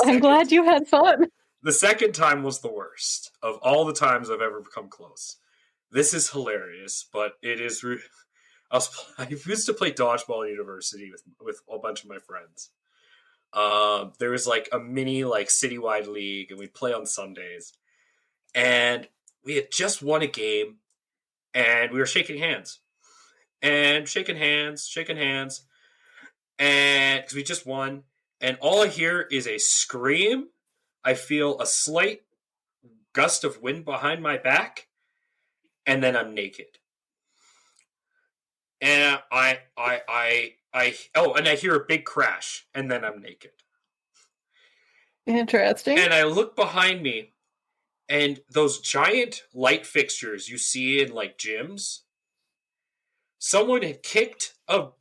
I'm glad you had fun. The second time was the worst of all the times I've ever come close. This is hilarious, but it is. I used to play dodgeball at university with a bunch of my friends. There was like a mini like citywide league, and we'd play on Sundays. And we had just won a game, and we were shaking hands, and because we just won, and all I hear is a scream. I feel a slight gust of wind behind my back, and then I'm naked. And and I hear a big crash, and then I'm naked. Interesting. And I look behind me, and those giant light fixtures you see in like gyms, someone had kicked a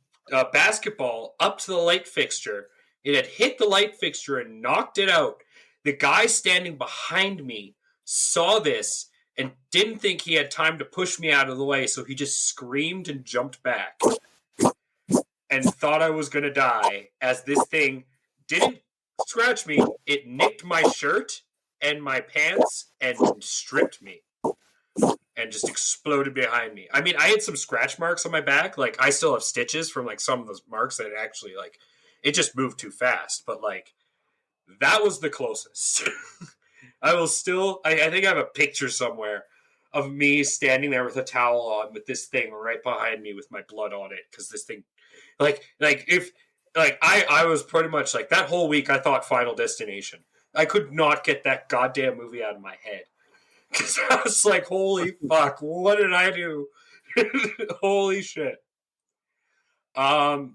basketball up to the light fixture. It had hit the light fixture and knocked it out. The guy standing behind me saw this and didn't think he had time to push me out of the way, so he just screamed and jumped back and thought I was going to die, as this thing didn't scratch me. It nicked my shirt and my pants and stripped me and just exploded behind me. I mean, I had some scratch marks on my back. Like, I still have stitches from like some of those marks that actually, like, it just moved too fast. But like, that was the closest. I think I have a picture somewhere of me standing there with a towel on with this thing right behind me with my blood on it. Because this thing, I was pretty much like, that whole week I thought Final Destination. I could not get that goddamn movie out of my head. Because I was like, holy fuck, what did I do? Holy shit. That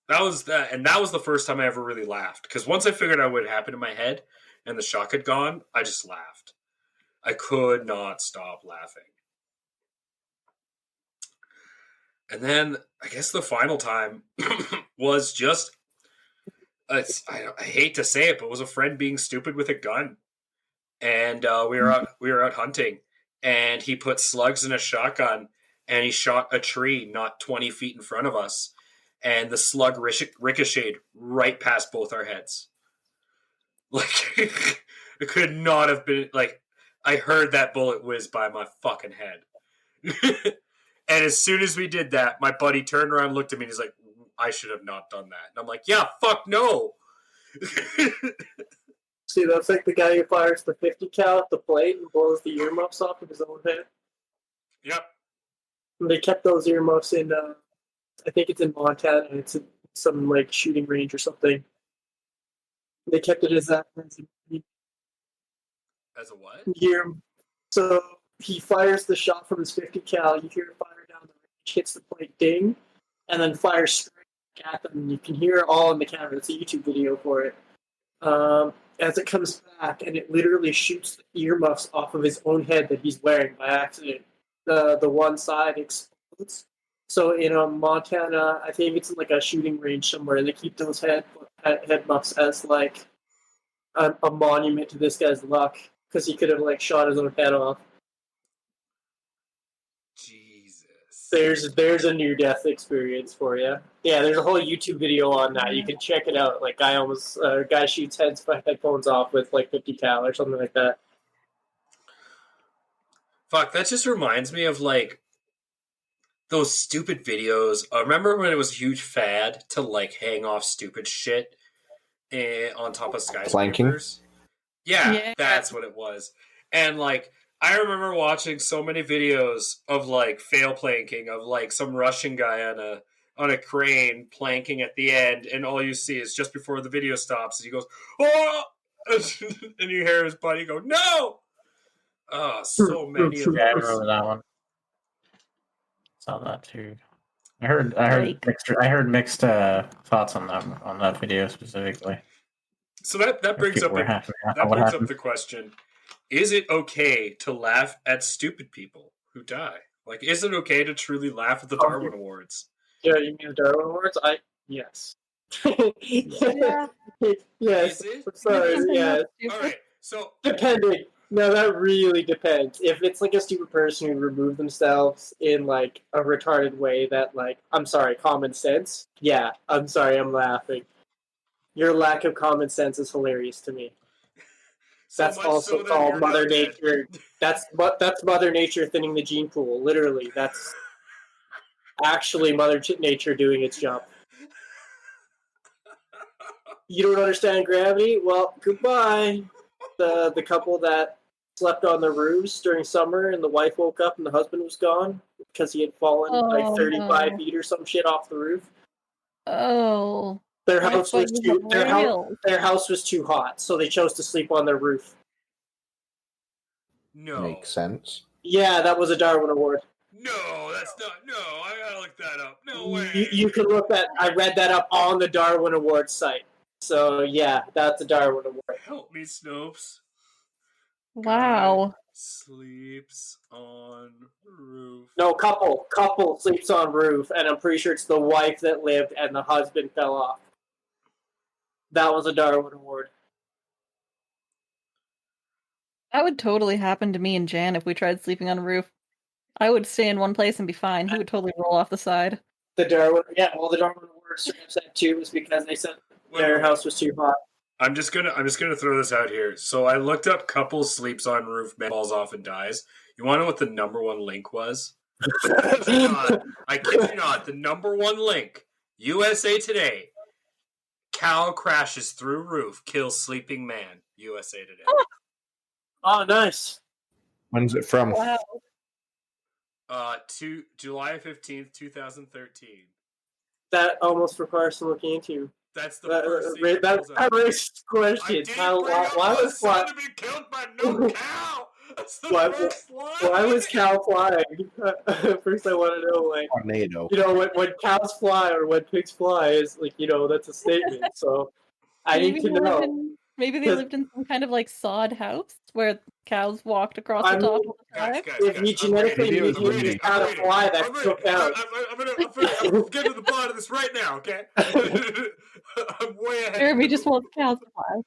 was that, and that was the first time I ever really laughed. Because once I figured out what had happened in my head and the shock had gone, I just laughed. I could not stop laughing. And then I guess the final time was just, I hate to say it, but it was a friend being stupid with a gun. And we were out hunting, and he put slugs in a shotgun, and he shot a tree not 20 feet in front of us. And the slug ricocheted right past both our heads. Like, it could not have been, like, I heard that bullet whiz by my fucking head. And as soon as we did that, my buddy turned around and looked at me, and he's like, I should have not done that. And I'm like, yeah, fuck no. See, that's like the guy who fires the 50 cal at the plate and blows the earmuffs off of his own head. Yep. And they kept those earmuffs in, I think it's in Montana, and it's in some like shooting range or something. They kept it as that. As a what? So he fires the shot from his 50 cal, you hear it fire down the range, hits the plate, ding, and then fires straight at them. You can hear it all in the camera. It's a YouTube video for it. As it comes back, and it literally shoots the earmuffs off of his own head that he's wearing by accident. The one side explodes. So in Montana, I think it's in like a shooting range somewhere, and they keep those head muffs as like a monument to this guy's luck, because he could have like shot his own head off. Jesus. There's a near-death experience for you. Yeah, there's a whole YouTube video on that. You can check it out. Like, guy shoots headphones off with like 50 cal or something like that. Fuck, that just reminds me of like those stupid videos. I remember when it was a huge fad to like hang off stupid shit on top of skyscrapers. Yeah, that's what it was. And like, I remember watching so many videos of like fail planking of like some Russian guy on a crane planking at the end, and all you see is just before the video stops, and he goes, "Oh!" and you hear his buddy go, "No!" Oh, so many of them. Yeah, I remember that one. Saw that too. I heard mixed thoughts on that video specifically. So that brings up the question: is it okay to laugh at stupid people who die? Like, is it okay to truly laugh at the Darwin Awards? Yeah, you mean the Darwin Awards? Yes. Yeah. Yes. Is it? I'm sorry. Yeah. All right. So depending. No, that really depends. If it's like a stupid person who removed themselves in like a retarded way that, like, I'm sorry, common sense. Yeah, I'm sorry, I'm laughing. Your lack of common sense is hilarious to me. So That's much also so that called you're Mother not dead. Nature. That's Mother Nature thinning the gene pool. Literally, that's actually Mother Nature doing its job. You don't understand gravity? Well, goodbye. The couple that slept on the roofs during summer, and the wife woke up and the husband was gone because he had fallen like 35 feet or some shit off the roof. Oh. Their What house if was it too was real? their house was too hot, so they chose to sleep on their roof. No. Makes sense. Yeah, that was a Darwin Award. No, that's not. No, I gotta look that up. No way. You can look that. I read that up on the Darwin Award site. So yeah, that's a Darwin Award. Help me, Snopes. Wow. Guy sleeps on roof. No, couple sleeps on roof, and I'm pretty sure it's the wife that lived and the husband fell off. That was a Darwin Award. That would totally happen to me and Jan if we tried sleeping on a roof. I would stay in one place and be fine. He would totally roll off the side. The Darwin Award said too was because they said their house was too hot. I'm just gonna throw this out here. So I looked up couples sleeps on roof, man falls off and dies. You want to know what the number one link was? I kid you not. The number one link: USA Today. Cow crashes through roof, kills sleeping man. USA Today. Oh, nice. When's it from? Wow. To July 15th, 2013. That almost requires some looking into. That's the first thing That raises questions. I didn't How, bring up why my was son fly, to be killed by no cow. That's the Why- first line. why was cow flying? First, I want to know, like, Tornado. when cows fly or when pigs fly is like, that's a statement. So I need to they lived know. maybe they 'Cause- lived in some kind of like sod house where cows walked across I the top mean, of the drive. If you genetically reading. mutate a cow to fly, that still counts. I'm gonna get to the bottom of this right now, okay? I'm way ahead. Jeremy just wants cows to fly.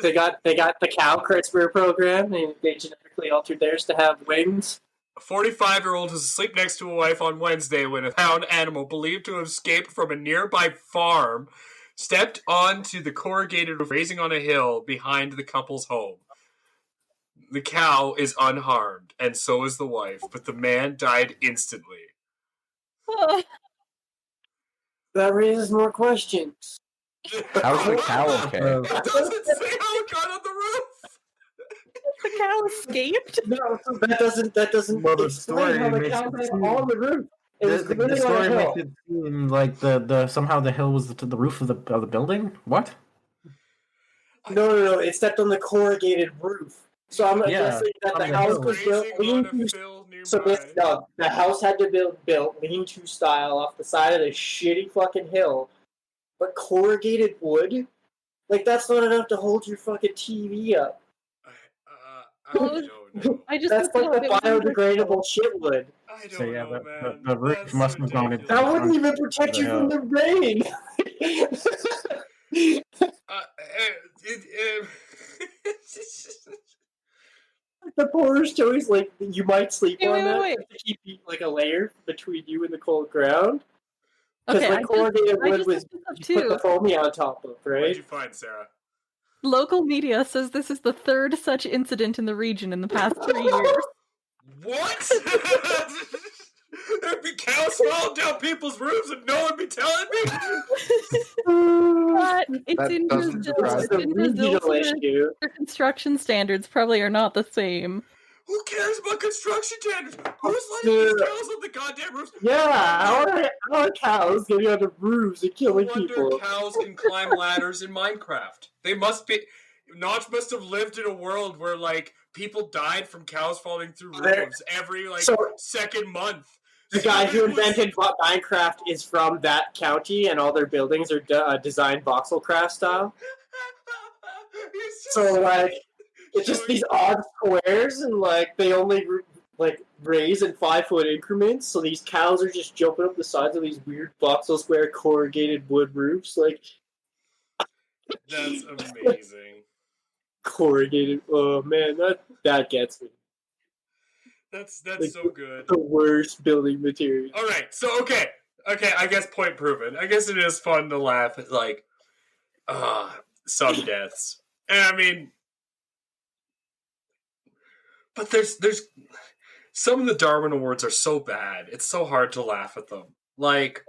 They got the cow CRISPR program. They genetically altered theirs to have wings. A 45-year-old was asleep next to a wife on Wednesday when a found animal believed to have escaped from a nearby farm stepped onto the corrugated roof, grazing on a hill behind the couple's home. The cow is unharmed, and so is the wife, but the man died instantly. That raises more questions. How's the cow okay? It doesn't say how it got on the roof. The cow escaped? No, that doesn't Well, the explain story how the makes cow it got seem- on the roof. It was The literally on a story hill. makes it seem like the somehow the hill was the roof of the building. What? No. It stepped on the corrugated roof. So I'm Yeah, guessing that on the the house hill. was built Grazing on a lean-to. field nearby. So the house had to be built lean-to style off the side of the shitty fucking hill, but corrugated wood, like that's not enough to hold your fucking TV up. I don't know. I just That's looked like it the up. It was biodegradable shit wood. I don't So yeah, know, man. the roof That's must have gone into- That ridiculous. wouldn't even protect you from the rain. The poorest choice, like you might sleep Wait, on wait, that wait. to keep like a layer between you and the cold ground. Because Okay, like corrugated I wood just was looked this up you put the too. foamy on top of, What'd right? you find, Sarah? Local media says this is the third such incident in the region in the past 3 years. What? There'd be cows falling down people's roofs and no one be telling me? But it's That in doesn't Brazil. surprise It's It's a in Brazil, regional so issue. their construction standards probably are not the same. Who cares about construction standards? Who's Yeah. letting these cows on the goddamn roofs? Yeah, how are cows getting on the roofs and No killing wonder people? cows can climb ladders in Minecraft. They must be. Notch must have lived in a world where, like, people died from cows falling through There- roofs every, like, So- second month. The So guy it who was- invented Minecraft is from that county, and all their buildings are designed voxelcraft style. He's just- So like, it's just these odd squares, and like they only like raise in 5-foot increments. So these cows are just jumping up the sides of these weird voxel square corrugated wood roofs, like That's amazing. corrugated. Oh man, that gets me. That's Like, so good. The worst building material. All right, so okay, I guess point proven. I guess it is fun to laugh at, like, some deaths. And I mean, but there's some of the Darwin Awards are so bad. It's so hard to laugh at them. Like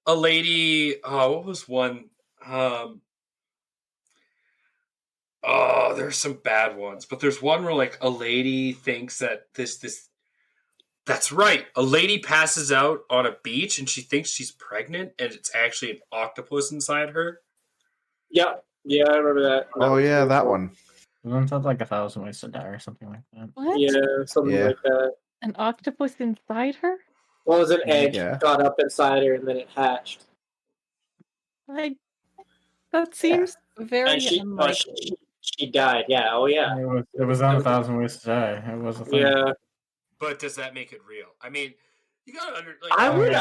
a lady, what was one? There's some bad ones, but there's one where like a lady thinks that this that's right. A lady passes out on a beach and she thinks she's pregnant and it's actually an octopus inside her. Yeah, I remember that. Oh yeah, that one. It sounds like 1,000 Ways to Die or something like that. What? Yeah, something Yeah. like that. An octopus inside her? Well, it was an egg Yeah. got up inside her and then it hatched. Like, that seems very And unlikely. she died. Yeah. Oh yeah. It was on 1,000 Ways to Die. It was a thing. Yeah. But does that make it real? I mean, you gotta I would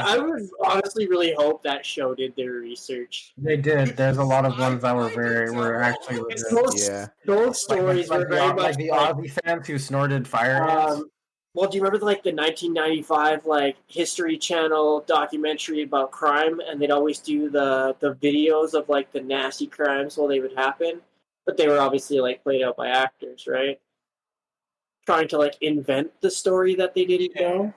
honestly really hope that show did their research. They did. There's a lot of ones that were actually legit. Yeah. Those stories were very much like the Aussie fans who snorted fire ants. Well, do you remember like the 1995 like History Channel documentary about crime, and they'd always do the videos of like the nasty crimes while they would happen, but they were obviously like played out by actors, right? Trying to like invent the story that they didn't know.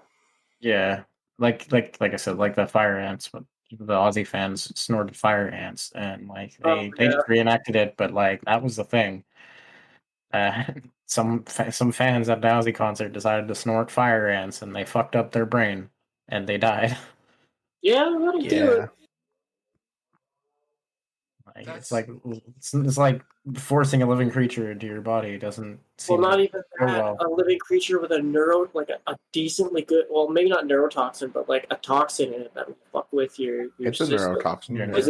Yeah, like I said, like the fire ants, but the Aussie fans snorted fire ants, and like they just reenacted it, but like that was the thing. Some fans at the Aussie concert decided to snort fire ants, and they fucked up their brain, and they died. Yeah, that'll do it. Like, it's like forcing a living creature into your body. It doesn't seem Well, not even go that. well. A living creature with a decently good, well, maybe not neurotoxin, but like a toxin in it that will fuck with your It's a system. neurotoxin. Yeah, Is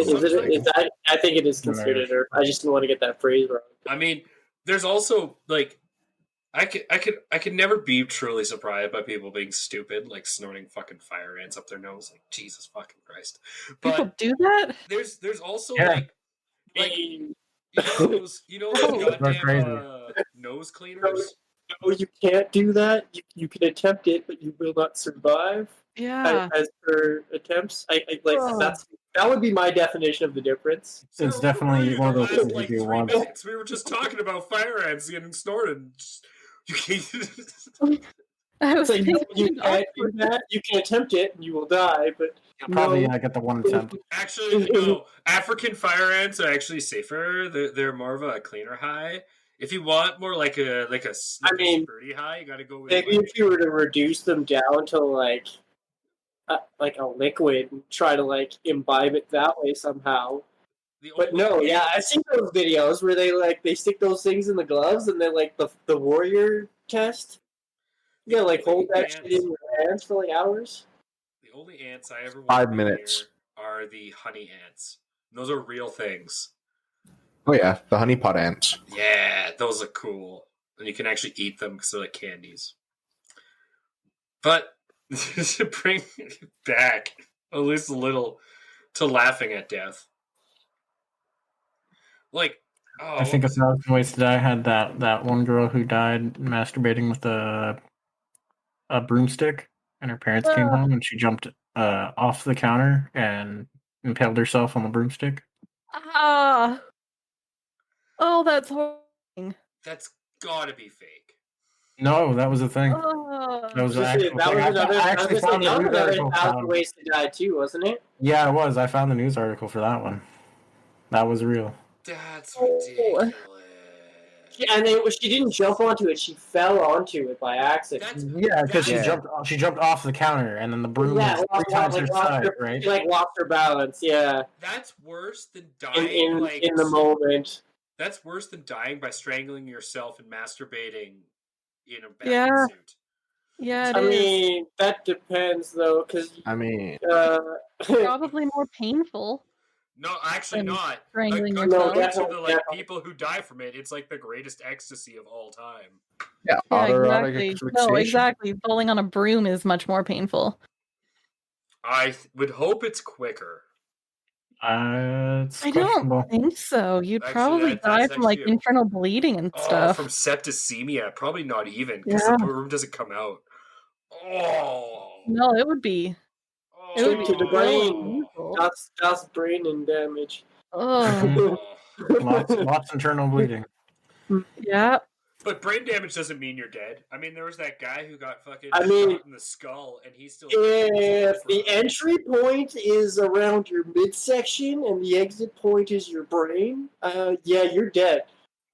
that? I think it is considered, or I just don't want to get that phrase wrong. I mean, there's also like I could never be truly surprised by people being stupid, like snorting fucking fire ants up their nose. Like Jesus fucking Christ! People But do that? there's also Yeah. like you know those Oh. goddamn nose cleaners. No, you can't do that. You can attempt it, but you will not survive. Yeah. As per attempts, I like Oh. that would be my definition of the difference. It's Sarah, definitely where were one of you those the things last, you do 3 once. minutes? We were just talking about fire ants getting snorted. You can't. I was So you thinking can't do that. You can attempt it, and you will die. But You'll probably no. get the one attempt. Actually, no. African fire ants are actually safer. They're more of a cleaner high. If you want more like a squirty high, you got to go with maybe if you were to reduce them down to like a liquid and try to like imbibe it that way somehow. But no, yeah, I've seen those videos where they stick those things in the gloves and then like the warrior test. You gotta like hold that shit in your hands for like hours. The only ants I ever 5 want minutes are the honey ants. Those are real things. Oh yeah, the honeypot ants. Yeah, those are cool, and you can actually eat them because they're like candies. But to bring back at least a little to laughing at death, like I think 1,000 Ways to Die had that one girl who died masturbating with a broomstick, and her parents came home, and she jumped off the counter and impaled herself on the broomstick. Ah. Oh, that's horrible. That's gotta be fake. No, that was a thing. Oh. That was an That actual was thing. another. I actually found the news article. 1,000 Ways to Die too, wasn't it? Yeah, it was. I found the news article for that one. That was real. That's ridiculous. And she didn't jump onto it; she fell onto it by accident. Yeah, because she jumped off the counter, and then the broom was 3 times her size, right? She lost her balance. Yeah. That's worse than dying in the moment. That's worse than dying by strangling yourself and masturbating in a Yeah. bathing suit. Yeah, I mean, that depends though, because probably more painful. No, actually not. Strangling According yourself. to the people who die from it, it's like the greatest ecstasy of all time. Yeah, exactly. No, exactly. Falling on a broom is much more painful. I would hope it's quicker. I don't think so. You'd probably die from like internal bleeding and stuff. From septicemia, probably not even because the broom doesn't come out. Oh no, it would be. It would be to the brain. That's brain and damage. Oh, Lots internal bleeding. yeah. But brain damage doesn't mean you're dead. I mean, there was that guy who got fucking I mean, shot in the skull, and he's still. If the entry point is around your midsection and the exit point is your brain, yeah, you're dead.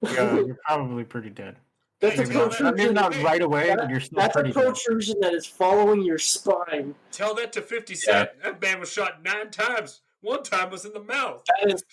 Yeah, you're probably pretty dead. That's a Maybe not- protrusion. Maybe not right away, but you're still That's a pretty dead. protrusion that is following your spine. Tell that to 50 Cent. That man was shot 9 times. One time was in the mouth.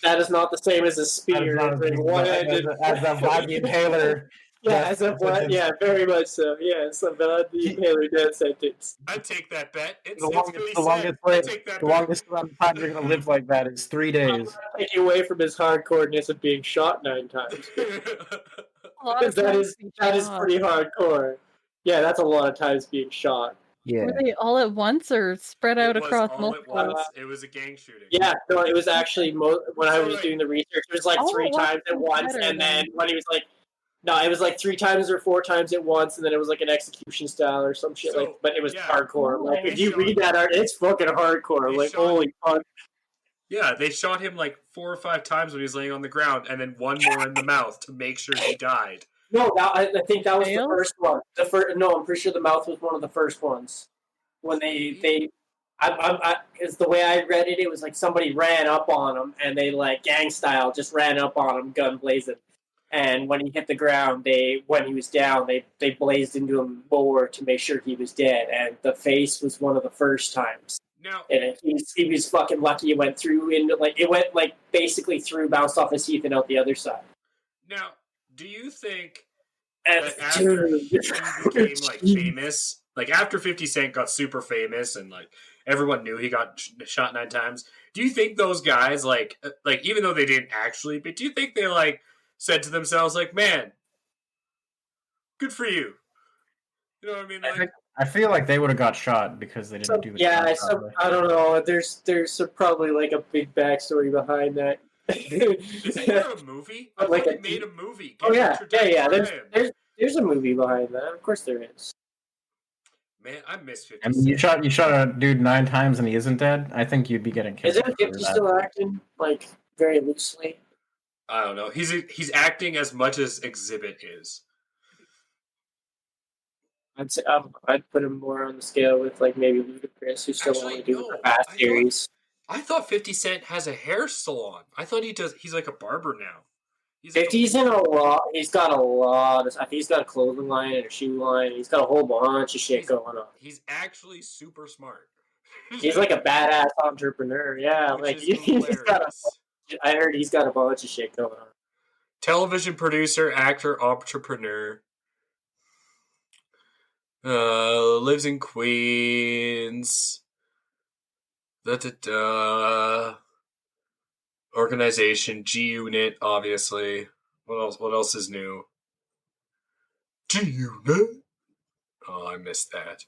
That is not the same as a That is spear. not as It's one-handed. as that Vlad the Impaler. Yeah, as a what? Yeah, very much so. Yeah, it's a Vlad the Impaler death sentence. I'd take that bet. It's The longest, 50 the longest, Cent. I'd take that the bet. longest amount of time you're gonna live like that is 3 days. Taking away from his hardcoreness of being shot 9 times. A lot Because of that times is being shot. pretty hardcore. Yeah, that's a lot of times being shot. Yeah. Were they all at once or spread out It was across all at multiple? once. It was a gang shooting. Yeah, no, it was actually when I was doing the research, it was like All 3 at once times at is once, better and then than- when he was like, no, it was like 3 times or 4 times at once, and then it was like an execution style or some shit. So, like, but it was yeah. hardcore. Oh. Like, if They you shot- read that art, it's fucking hardcore. they Like, shot- holy fuck. Yeah, they shot him like 4 or 5 times when he was laying on the ground, and then one more in the mouth to make sure he died. No, I think that was Fails? the first one. No, I'm pretty sure the mouth was one of the first ones. When it's the way I read it. It was like somebody ran up on him, and they like gang style just ran up on him, gun blazing. And when he hit the ground, when he was down, they blazed into him more to make sure he was dead. And the face was one of the first times. Now, And he was fucking lucky. It went through basically through, bounced off his teeth and out the other side. do you think And that after dude, he became like famous, like after 50 Cent got super famous and like everyone knew he got shot 9 times, do you think those guys like even though they didn't actually, but do you think they like said to themselves like, man, good for you? You know what I mean? Like, I feel like they would have got shot because they didn't do it. I don't know. There's probably like a big backstory behind that. isn't there a movie? I Like thought a they made a movie. Oh yeah. Ryan. There's a movie behind that. Of course there is. Man, I miss 50 I mean, Cent. you shot a dude 9 times and he isn't dead. I think you'd be getting killed. Isn't for 50 that. still acting like very loosely? I don't know. He's acting as much as Exhibit is. I'd say I'd put him more on the scale with like maybe Ludacris, who's still Actually, only doing no, the Fast I series. I thought 50 Cent has a hair salon. I thought he's like a barber now. He's 50's in a lot. He's got a lot. I think he's got a clothing line and a shoe line. He's got a whole bunch of shit going on. He's actually super smart. He's like a badass entrepreneur. Yeah, Which like is he's got. hilarious. I heard he's got a bunch of shit going on. Television producer, actor, entrepreneur. Lives in Queens. Organization, G Unit, obviously. What else is new? G Unit. Oh, I missed that.